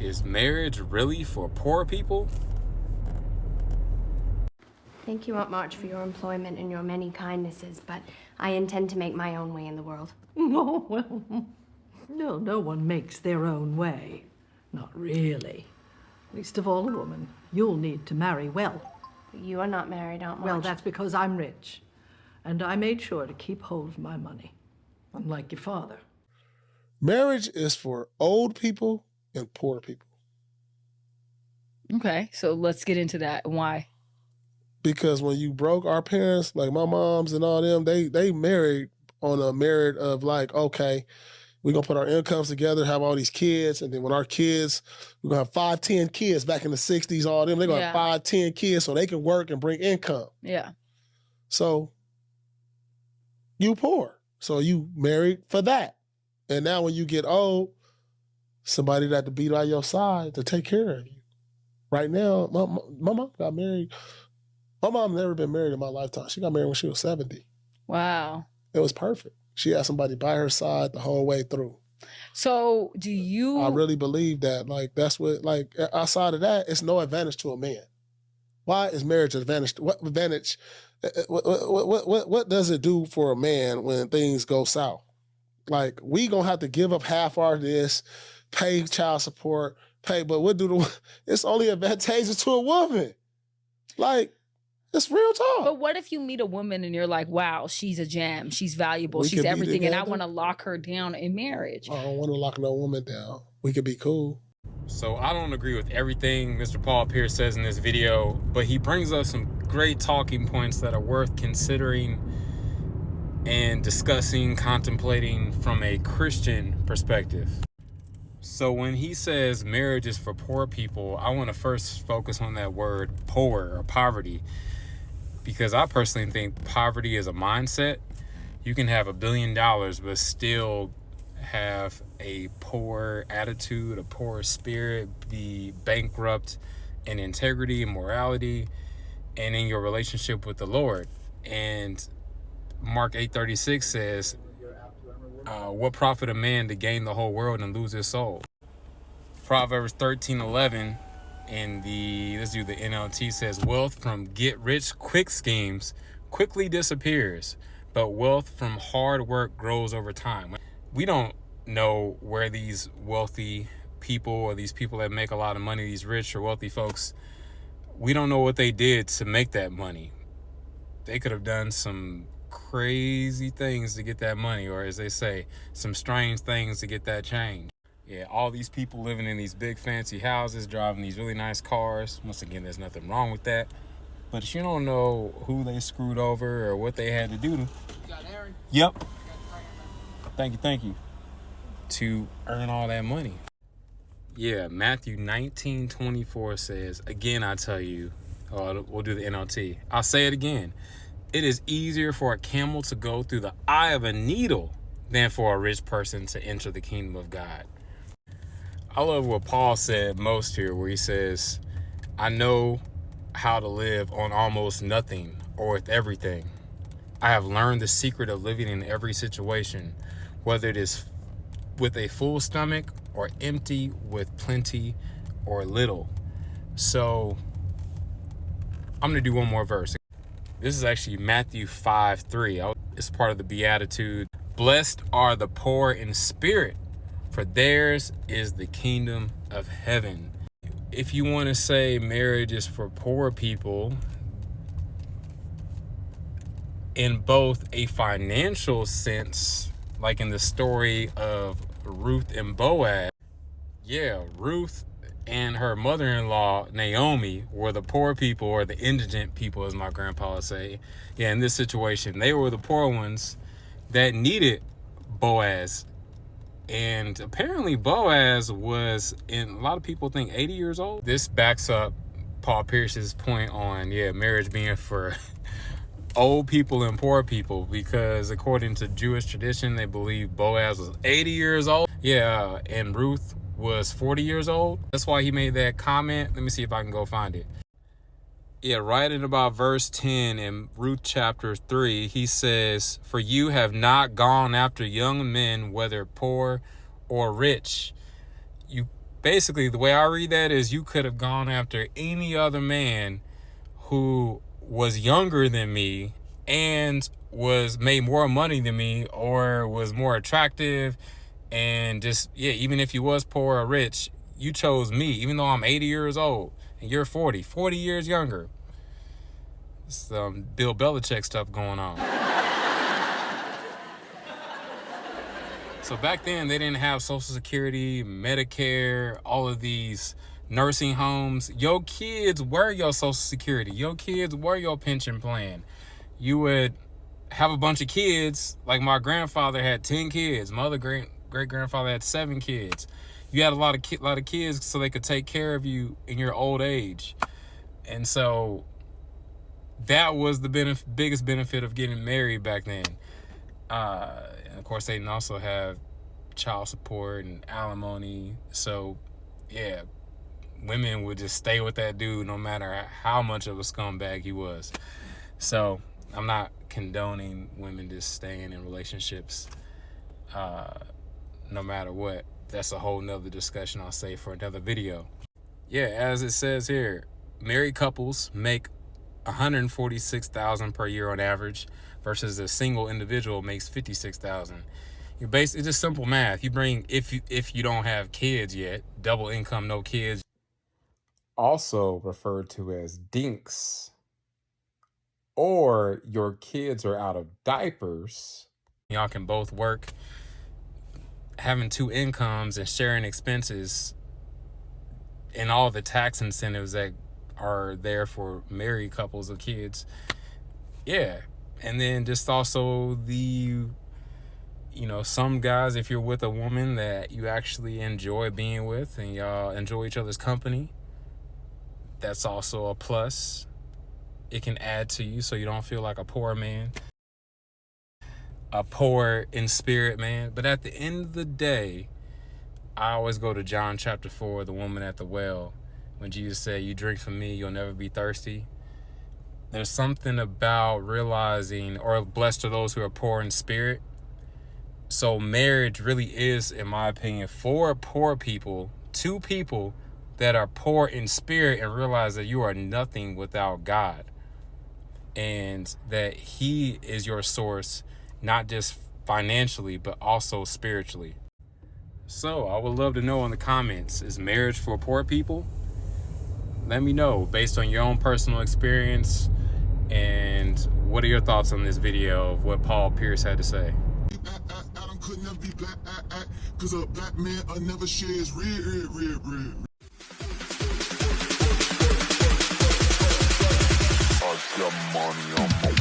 Is marriage really for poor people? Thank you, Aunt March, for your employment and your many kindnesses, but I intend to make my own way in the world. Oh, well, no one makes their own way. Not really. Least of all a woman. You'll need to marry well. But you are not married, Aunt March. Well, that's because I'm rich. And I made sure to keep hold of my money, unlike your father. Marriage is for old people and poor people. Okay, so let's get into that. Why? Because when you broke, our parents, like my moms and all them, they married on a merit of like, okay, we're going to put our incomes together, have all these kids, and then when our kids, we're going to have 5, 10 kids back in the 60s, all them, they're going to have 5, 10 kids so they can work and bring income. Yeah. So you poor. So you married for that. And now when you get old, somebody that to be by your side to take care of you. Right now, my mom got married. My mom never been married in my lifetime. She got married when she was 70. Wow. It was perfect. She had somebody by her side the whole way through. So do you... I really believe that. Like, that's what, like, outside of that, it's no advantage to a man. Why is marriage an advantage? What advantage, what does it do for a man when things go south? Like, we gonna have to give up half our this, pay child support, but it's only advantageous to a woman. Like, it's real talk. But what if you meet a woman and you're like, wow, she's a gem, she's valuable, she's everything, and I want to lock her down in marriage? I don't want to lock no woman down. We could be cool. So I don't agree with everything Mr. Paul Pierce says in this video, but he brings up some great talking points that are worth considering and discussing, contemplating from a Christian perspective. So when he says marriage is for poor people, I want to first focus on that word poor or poverty, because I personally think poverty is a mindset. You can have $1 billion but still have a poor attitude, a poor spirit, be bankrupt in integrity and morality and in your relationship with the Lord. And Mark 8:36 says, what profit a man to gain the whole world and lose his soul? Proverbs 13:11 in let's do the NLT says, wealth from get rich quick schemes quickly disappears, but wealth from hard work grows over time. We don't know where these wealthy people or these people that make a lot of money, these rich or wealthy folks, we don't know what they did to make that money. They could have done some crazy things to get that money, or as they say, some strange things to get that change. Yeah, all these people living in these big fancy houses, driving these really nice cars. Once again, there's nothing wrong with that. But if you don't know who they screwed over or what they had to do to... Yep. Thank you. To earn all that money. Yeah, Matthew 19:24 says, again, I tell you, we'll do the NLT. I'll say it again. It is easier for a camel to go through the eye of a needle than for a rich person to enter the kingdom of God. I love what Paul said most here, where he says, I know how to live on almost nothing or with everything. I have learned the secret of living in every situation, whether it is with a full stomach or empty, with plenty or little. So I'm going to do one more verse. This is actually Matthew 5:3. It's part of the Beatitude. Blessed are the poor in spirit, for theirs is the kingdom of heaven. If you want to say marriage is for poor people, in both a financial sense, like in the story of Ruth and Boaz, yeah, Ruth and her mother-in-law, Naomi, were the poor people, or the indigent people, as my grandpa would say. Yeah, in this situation, they were the poor ones that needed Boaz. And apparently Boaz was, and a lot of people think 80 years old. This backs up Paul Pierce's point on, marriage being for old people and poor people, because according to Jewish tradition, they believe Boaz was 80 years old. Yeah, and Ruth was 40 years old. That's why he made that comment. Let me see if I can go find it. Yeah, right in about verse 10 in Ruth chapter 3, he says, for you have not gone after young men, whether poor or rich. basically, the way I read that is you could have gone after any other man who was younger than me and was made more money than me or was more attractive, and just, yeah, even if you was poor or rich, you chose me, even though I'm 80 years old and you're 40 years younger. Some Bill Belichick stuff going on. So back then, they didn't have Social Security, Medicare, all of these nursing homes. Your kids were your Social Security. Your kids were your pension plan. You would have a bunch of kids. Like my grandfather had 10 kids. My other great-grandfather had 7 kids. You had a lot of kids so they could take care of you in your old age. And so that was the biggest benefit of getting married back then. And of course, they didn't also have child support and alimony. So, yeah, women would just stay with that dude no matter how much of a scumbag he was. So, I'm not condoning women just staying in relationships no matter what. That's a whole nother discussion I'll save for another video. Yeah, as it says here, married couples make $146,000 per year on average, versus a single individual makes $56,000. You basically, it's just simple math. You bring, if you don't have kids yet, double income, no kids, also referred to as dinks, or your kids are out of diapers. Y'all can both work. Having 2 incomes and sharing expenses and all the tax incentives that are there for married couples of kids. Yeah. And then just also the, some guys, if you're with a woman that you actually enjoy being with and y'all enjoy each other's company, that's also a plus. It can add to you so you don't feel like a poor man, a poor in spirit man. But at the end of the day, I always go to John chapter 4, the woman at the well, when Jesus said, "You drink from me, you'll never be thirsty." There's something about realizing, or blessed are those who are poor in spirit. So marriage really is, in my opinion, for poor people, 2 people that are poor in spirit and realize that you are nothing without God, and that He is your source, not just financially, but also spiritually. So I would love to know in the comments, is marriage for poor people? Let me know based on your own personal experience, and what are your thoughts on this video of what Paul Pierce had to say. Adam could never be black, cause a black man never shares red. I got money on my